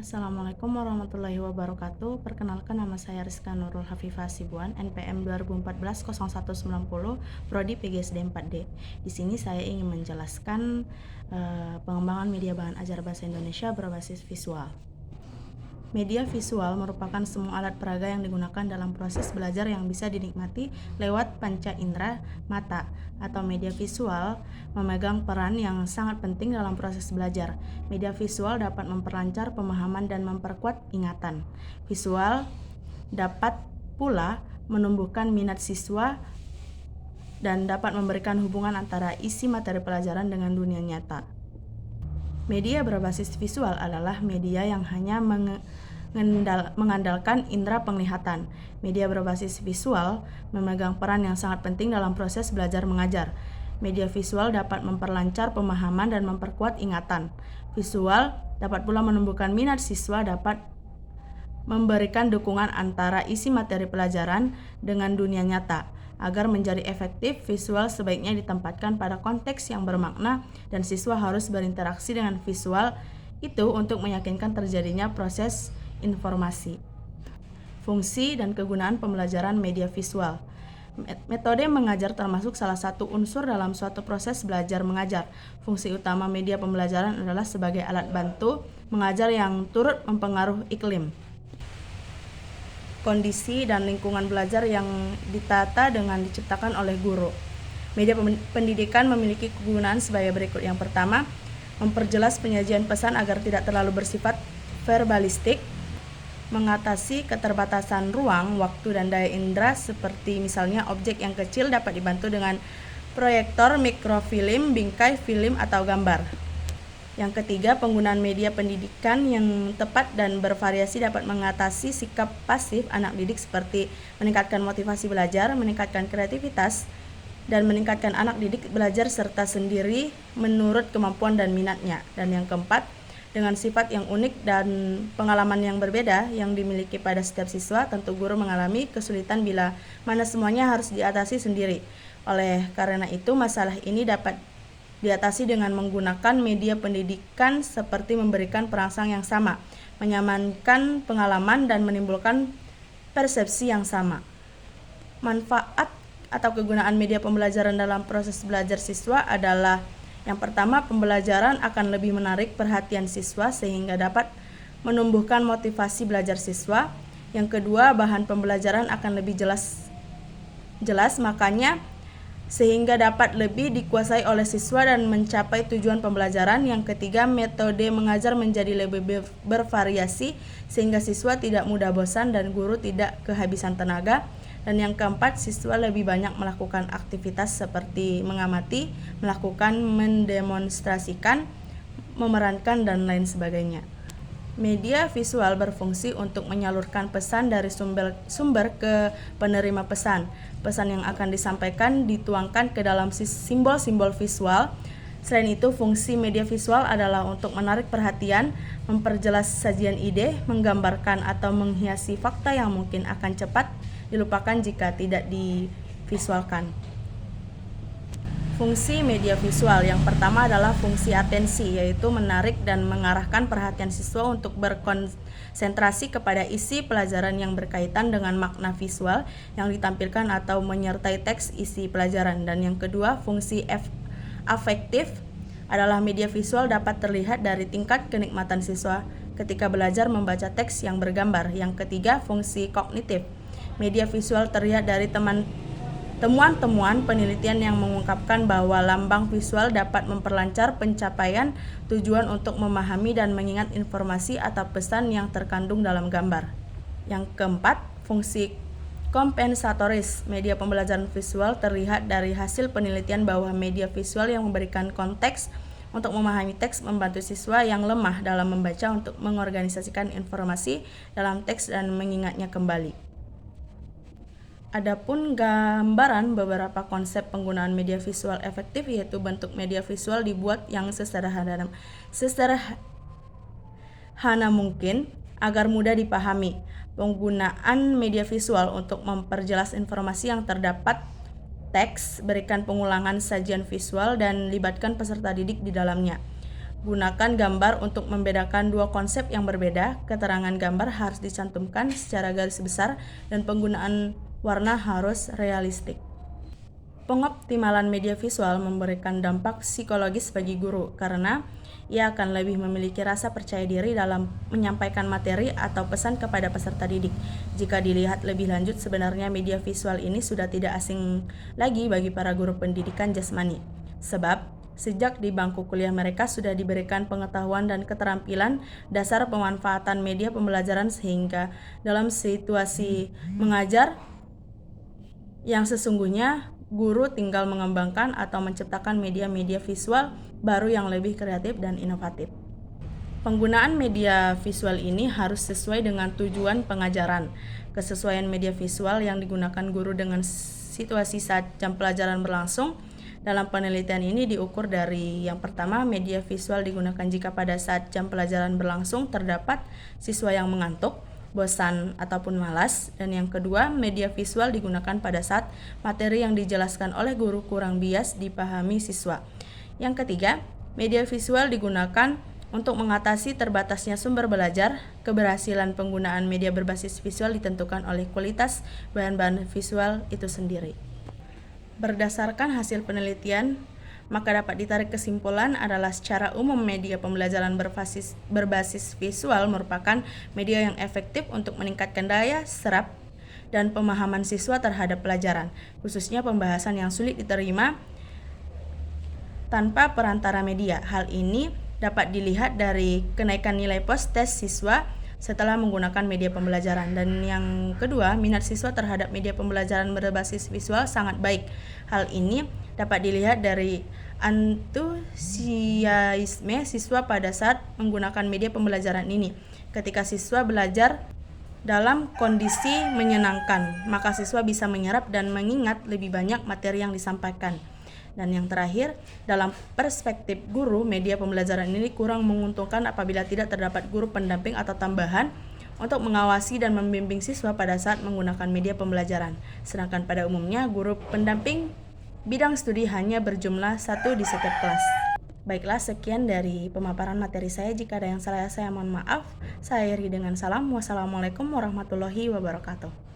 Assalamualaikum warahmatullahi wabarakatuh. Perkenalkan, nama saya Rizka Nurul Hafifah Sibuan, NPM 2014-0190, Prodi PGSD 4D. Di sini saya ingin menjelaskan pengembangan media bahan ajar bahasa Indonesia berbasis visual. Media visual merupakan semua alat peraga yang digunakan dalam proses belajar yang bisa dinikmati lewat panca indera mata, atau media visual memegang peran yang sangat penting dalam proses belajar. Media visual dapat memperlancar pemahaman dan memperkuat ingatan. Visual dapat pula menumbuhkan minat siswa dan dapat memberikan hubungan antara isi materi pelajaran dengan dunia nyata. Media berbasis visual adalah media yang hanya mengandalkan indera penglihatan. Media berbasis visual memegang peran yang sangat penting dalam proses belajar mengajar. Media visual dapat memperlancar pemahaman dan memperkuat ingatan. Visual dapat pula menumbuhkan minat siswa, dapat memberikan dukungan antara isi materi pelajaran dengan dunia nyata. Agar menjadi efektif, visual sebaiknya ditempatkan pada konteks yang bermakna dan siswa harus berinteraksi dengan visual itu untuk meyakinkan terjadinya proses informasi. Fungsi dan kegunaan pembelajaran media visual. Metode mengajar termasuk salah satu unsur dalam suatu proses belajar mengajar. Fungsi utama media pembelajaran adalah sebagai alat bantu mengajar yang turut mempengaruhi iklim, kondisi, dan lingkungan belajar yang ditata dengan diciptakan oleh guru. Media pendidikan memiliki kegunaan sebagai berikut. Yang pertama, memperjelas penyajian pesan agar tidak terlalu bersifat verbalistik, mengatasi keterbatasan ruang, waktu, dan daya indera, seperti misalnya objek yang kecil dapat dibantu dengan proyektor, mikrofilm, bingkai film, atau gambar. Yang ketiga, penggunaan media pendidikan yang tepat dan bervariasi dapat mengatasi sikap pasif anak didik, seperti meningkatkan motivasi belajar, meningkatkan kreativitas, dan meningkatkan anak didik belajar serta sendiri menurut kemampuan dan minatnya. Dan yang keempat, dengan sifat yang unik dan pengalaman yang berbeda yang dimiliki pada setiap siswa, tentu guru mengalami kesulitan bila mana semuanya harus diatasi sendiri. Oleh karena itu, masalah ini dapat diatasi dengan menggunakan media pendidikan seperti memberikan perangsang yang sama, menyamankan pengalaman, dan menimbulkan persepsi yang sama. Manfaat atau kegunaan media pembelajaran dalam proses belajar siswa adalah: yang pertama, pembelajaran akan lebih menarik perhatian siswa sehingga dapat menumbuhkan motivasi belajar siswa. Yang kedua, bahan pembelajaran akan lebih jelas makanya sehingga dapat lebih dikuasai oleh siswa dan mencapai tujuan pembelajaran. Yang ketiga, metode mengajar menjadi lebih bervariasi sehingga siswa tidak mudah bosan dan guru tidak kehabisan tenaga. Dan yang keempat, siswa lebih banyak melakukan aktivitas seperti mengamati, melakukan, mendemonstrasikan, memerankan, dan lain sebagainya. Media visual berfungsi untuk menyalurkan pesan dari sumber ke penerima pesan. Pesan yang akan disampaikan dituangkan ke dalam simbol-simbol visual. Selain itu, fungsi media visual adalah untuk menarik perhatian, memperjelas sajian ide, menggambarkan atau menghiasi fakta yang mungkin akan cepat dilupakan jika tidak divisualkan. Fungsi media visual yang pertama adalah fungsi atensi, yaitu menarik dan mengarahkan perhatian siswa untuk berkonsentrasi kepada isi pelajaran yang berkaitan dengan makna visual yang ditampilkan atau menyertai teks isi pelajaran. Dan yang kedua, fungsi afektif adalah media visual dapat terlihat dari tingkat kenikmatan siswa ketika belajar membaca teks yang bergambar. Yang ketiga, fungsi kognitif. Media visual terlihat dari temuan-temuan penelitian yang mengungkapkan bahwa lambang visual dapat memperlancar pencapaian tujuan untuk memahami dan mengingat informasi atau pesan yang terkandung dalam gambar. Yang keempat, fungsi kompensatoris. Media pembelajaran visual terlihat dari hasil penelitian bahwa media visual yang memberikan konteks untuk memahami teks membantu siswa yang lemah dalam membaca untuk mengorganisasikan informasi dalam teks dan mengingatnya kembali. Adapun gambaran beberapa konsep penggunaan media visual efektif, yaitu bentuk media visual dibuat yang sesederhana mungkin agar mudah dipahami. Penggunaan media visual untuk memperjelas informasi yang terdapat teks, berikan pengulangan sajian visual, dan libatkan peserta didik di dalamnya. Gunakan gambar untuk membedakan dua konsep yang berbeda. Keterangan gambar harus dicantumkan secara garis besar dan penggunaan warna harus realistik. Pengoptimalan media visual memberikan dampak psikologis bagi guru karena ia akan lebih memiliki rasa percaya diri dalam menyampaikan materi atau pesan kepada peserta didik. Jika dilihat lebih lanjut, sebenarnya media visual ini sudah tidak asing lagi bagi para guru pendidikan jasmani. Sebab sejak di bangku kuliah mereka sudah diberikan pengetahuan dan keterampilan dasar pemanfaatan media pembelajaran sehingga dalam situasi mengajar yang sesungguhnya guru tinggal mengembangkan atau menciptakan media-media visual baru yang lebih kreatif dan inovatif. Penggunaan media visual ini harus sesuai dengan tujuan pengajaran. Kesesuaian media visual yang digunakan guru dengan situasi saat jam pelajaran berlangsung. Dalam penelitian ini diukur dari yang pertama, media visual digunakan jika pada saat jam pelajaran berlangsung terdapat siswa yang mengantuk, bosan, ataupun malas. Dan yang kedua, media visual digunakan pada saat materi yang dijelaskan oleh guru kurang bias dipahami siswa. Yang ketiga, media visual digunakan untuk mengatasi terbatasnya sumber belajar. Keberhasilan penggunaan media berbasis visual ditentukan oleh kualitas bahan-bahan visual itu sendiri. Berdasarkan hasil penelitian, maka dapat ditarik kesimpulan adalah secara umum media pembelajaran berbasis visual merupakan media yang efektif untuk meningkatkan daya serap dan pemahaman siswa terhadap pelajaran, khususnya pembahasan yang sulit diterima tanpa perantara media. Hal ini dapat dilihat dari kenaikan nilai post-tes siswa setelah menggunakan media pembelajaran. Dan yang kedua, minat siswa terhadap media pembelajaran berbasis visual sangat baik. Hal ini dapat dilihat dari antusiasme siswa pada saat menggunakan media pembelajaran ini. Ketika siswa belajar dalam kondisi menyenangkan, maka siswa bisa menyerap dan mengingat lebih banyak materi yang disampaikan. Dan yang terakhir, dalam perspektif guru, media pembelajaran ini kurang menguntungkan apabila tidak terdapat guru pendamping atau tambahan untuk mengawasi dan membimbing siswa pada saat menggunakan media pembelajaran. Sedangkan pada umumnya, guru pendamping bidang studi hanya berjumlah 1 di setiap kelas. Baiklah, sekian dari pemaparan materi saya. Jika ada yang salah, saya mohon maaf. Saya akhiri dengan salam. Wassalamualaikum warahmatullahi wabarakatuh.